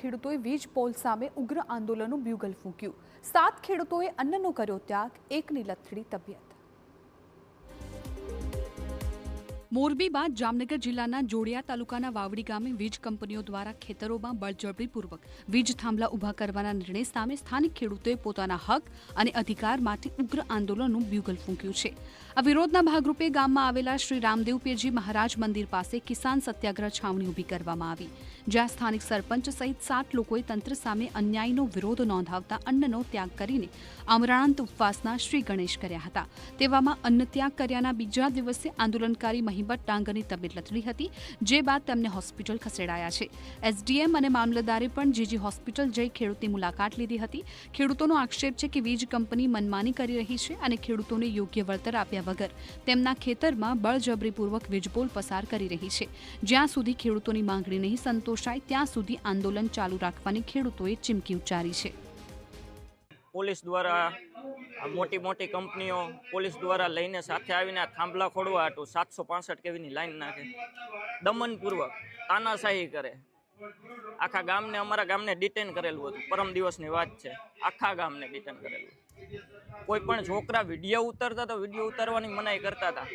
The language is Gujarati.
ખેડૂતોએ વીજ પોલ સામે ઉગ્ર આંદોલનનું બ્યુગલ ફૂંક્યું। 7 ખેડૂતોએ અન્નનો કર્યો ત્યાગ, એકની લથડી તબિયત। મોરબી બાદ જામનગર જિલ્લાના જોડિયા તાલુકાના વાવડી ગામે વીજ કંપનીઓ દ્વારા ખેતરોમાં બળજબરીપૂર્વક વીજ થાંભલા ઊભા કરવાના નિર્ણય સામે સ્થાનિક ખેડૂતોએ પોતાના હક અને અધિકાર માટે ઉગ્ર આંદોલનનું બ્યુગલ ફૂંક્યું છે। આ વિરોધના ભાગરૂપે ગામમાં આવેલા શ્રી રામદેવપીરજી મહારાજ મંદિર પાસે કિસાન સત્યાગ્રહ છાવણી ઊભી કરવામાં આવી, જ્યાં સ્થાનિક સરપંચ સહિત 7 લોકોએ તંત્ર સામે અન્યાયનો વિરોધ નોંધાવતા અન્નનો ત્યાગ કરીને આમરણાંત ઉપવાસના શ્રી ગણેશ કર્યા હતા। તેવામાં અન્ન ત્યાગ કર્યાના બીજા દિવસે આંદોલનકારી મહિબત ડાંગરની તબિયત લથડી હતી, જે બાદ તેમને હોસ્પિટલ ખસેડાયા છે। એસડીએમ અને મામલતદારે પણ જીજી હોસ્પિટલ જઈ ખેડૂતની મુલાકાત લીધી હતી। ખેડૂતોનો આક્ષેપ છે કે વીજ કંપની મનમાની કરી રહી છે અને ખેડૂતોને યોગ્ય વળતર આપ્યા વગર તેમના ખેતરમાં બળજબરીપૂર્વક વીજપોલ પસાર કરી રહી છે। જ્યાં સુધી ખેડૂતોની માંગણી નહીં સંતોષાય ત્યાં સુધી આંદોલન ચાલુ રાખવાની ખેડૂતોએ ચીમકી ઉચ્ચારી છે। પોલીસ દ્વારા મોટી મોટી કંપનીઓ પોલીસ દ્વારા લઈને સાથે આવીને આ થાંભલા ખોડવા હાટું 765 કેવીની લાઈન નાખે, દમનપૂર્વક તાનાશાહી કરે। આખા ગામને, અમારા ગામને ડિટેન કરેલું હતું। પરમ દિવસની વાત છે, આખા ગામને ડિટેન કરેલું। કોઈ પણ છોકરા વિડીયો ઉતારતા તો વિડીયો ઉતારવાની મનાઈ કરતા હતા।